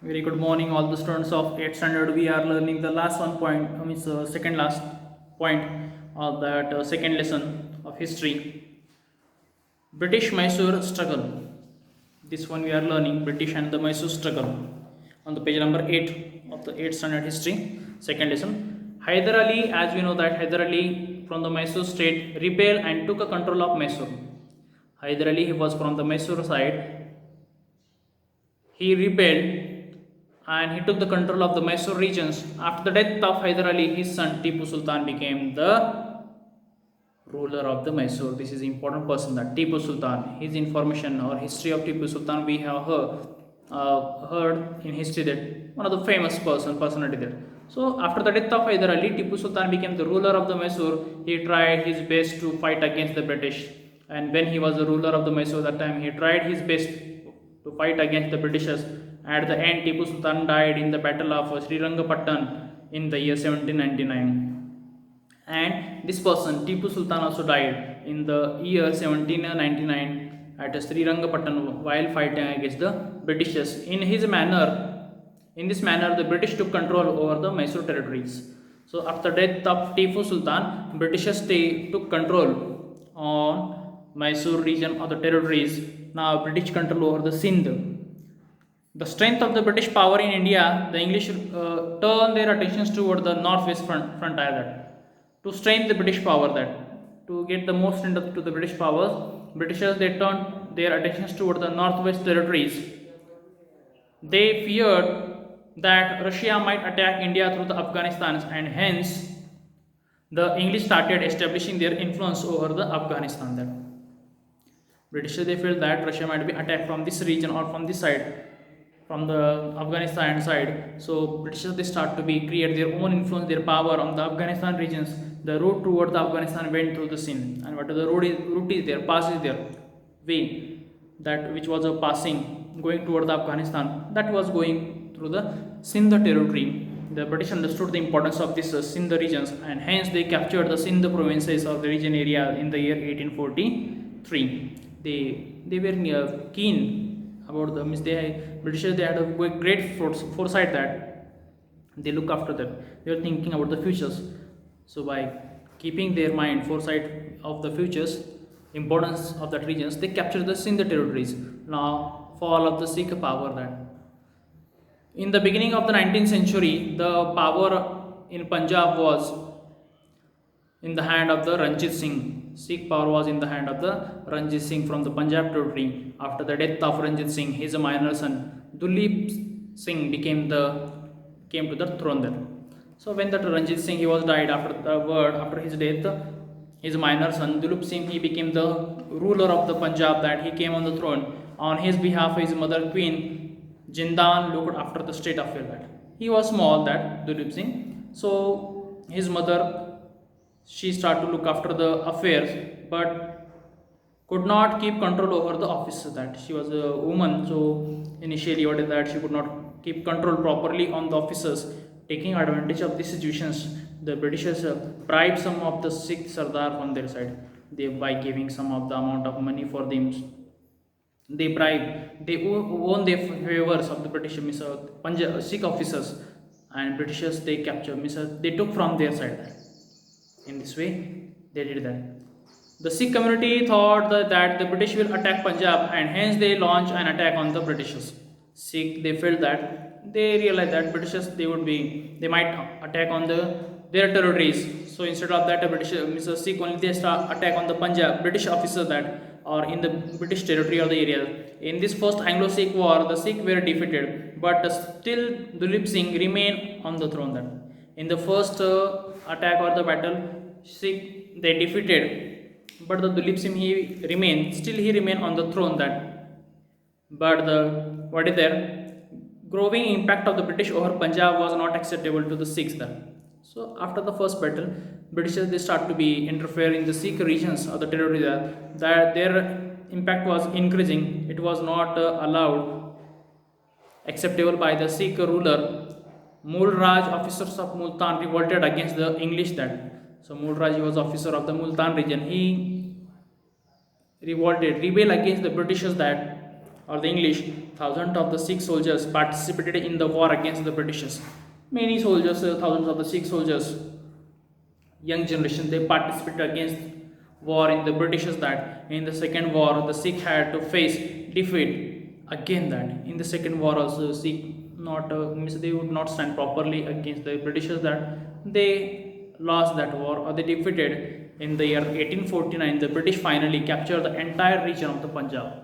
Very good morning, all the students of 8th standard. We are learning the last one point, second last point of that second lesson of history. British Mysore struggle. This one we are learning British and the Mysore struggle on the page number 8 of the 8th standard history, second lesson. Hyder Ali, as we know that Hyder Ali from the Mysore state rebelled and took a control of Mysore. Hyder Ali, he was from the Mysore side. He rebelled and he took the control of the Mysore regions. After the death of Hyder Ali, his son Tipu Sultan became the ruler of the Mysore. This is important person, that Tipu Sultan. His information or history of Tipu Sultan we have heard in history that one of the famous personality there. So after the death of Hyder Ali, Tipu Sultan became the ruler of the Mysore. He tried his best to fight against the British, and when he was the ruler of the Mysore that time, he tried his best to fight against the Britishers. At the end, Tipu Sultan died in the Battle of Srirangapattan in the year 1799. And this person, Tipu Sultan, also died in the year 1799 at Srirangapattan while fighting against the Britishers. In this manner, the British took control over the Mysore territories. So after death of Tipu Sultan, Britishers took control on Mysore region or the territories. Now British control over the Sindh. The strength of the British power in India, the English turned their attentions toward the northwest frontier. That to strengthen the British power, that to get the most strength to the British powers, Britishers they turned their attentions toward the northwest territories. They feared that Russia might attack India through the Afghanistan, and hence the English started establishing their influence over the Afghanistan. There, British they felt that Russia might be attacked from this region or from this side, from the Afghanistan side. So British they start to be create their own influence, their power on the Afghanistan regions. The route toward the Afghanistan went through the Sindh, and what the route is there, pass is there, way that which was a passing going toward the Afghanistan, that was going through the Sindh territory. The British understood the importance of this Sindh regions, and hence they captured the Sindh provinces of the region area in the year 1843. They were keen about the Britishers. They had a great foresight that they look after them. They were thinking about the futures. So by keeping their mind foresight of the futures, importance of that regions, they captured the Sindh territories. Now fall of the Sikh power. That in the beginning of the 19th century, the power in Punjab was in the hand of the Ranjit Singh. Sikh power was in the hand of the Ranjit Singh from the Punjab territory. After the death of Ranjit Singh, his minor son Duleep Singh came to the throne there. So when that Ranjit Singh he was died after his death, his minor son Duleep Singh he became the ruler of the Punjab. That he came on the throne. On his behalf, his mother Queen Jindan looked after the state affair. That he was small, that Duleep Singh. So his mother, she started to look after the affairs, but could not keep control over the office. That she was a woman, so initially what is that she could not keep control properly on the officers. Taking advantage of these situations, the Britishers bribed some of the Sikh Sardar from their side. They by giving some of the amount of money for them. They own the favors of the British Sikh officers, and Britishers they capture they took from their side. In this way, they did that. The Sikh community thought that the British will attack Punjab, and hence they launched an attack on the Britishers. Sikh they felt that they realized that Britishers they might attack on their territories. So instead of that, Mr. Sikh only they start attack on the Punjab British officers that are in the British territory or the area. In this first Anglo-Sikh war, the Sikh were defeated, but still Duleep Singh remained on the throne. That in the first attack or the battle, Sikh they defeated, but the Duleep Singh he remained on the throne. That but the what is there growing impact of the British over Punjab was not acceptable to the Sikhs then. So after the first battle, Britishers they start to be interfere in the Sikh regions or the territory that their impact was increasing. It was not allowed acceptable by the Sikh ruler. Mulraj officers of Multan revolted against the English. That so Mulraj was officer of the Multan region. He rebel against the Britishers that or the English, thousands of the Sikh soldiers participated in the war against the Britishers. Many soldiers, thousands of the Sikh soldiers, young generation, they participated against war in the Britishers. That in the second war the Sikh had to face defeat again. That in the second war also Sikh not means they would not stand properly against the Britishers. That they lost that war or they defeated. In the year 1849 the British finally captured the entire region of the Punjab.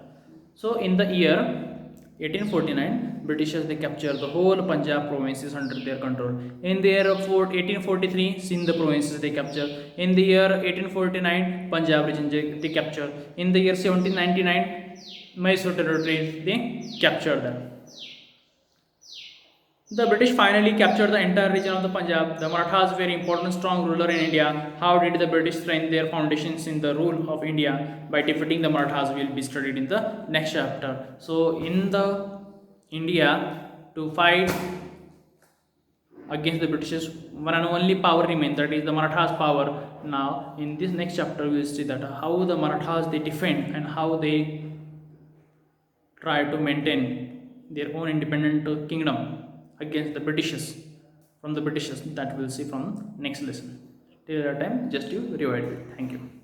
So in the year 1849, Britishers they captured the whole Punjab provinces under their control. In the year 1843, Sindh provinces they captured. In the year 1849, Punjab region they captured. In the year 1799, Mysore territories they captured them. The British finally captured the entire region of the Punjab. The Marathas were important strong ruler in India. How did the British strengthen their foundations in the rule of India? By defeating the Marathas will be studied in the next chapter. So in the India, to fight against the Britishers, one and only power remained, that is the Marathas power. Now in this next chapter we will see that how the Marathas they defend and how they try to maintain their own independent kingdom against the Britishers, from the Britishers. That we'll see from next lesson. Till that time, just you revise it. Thank you.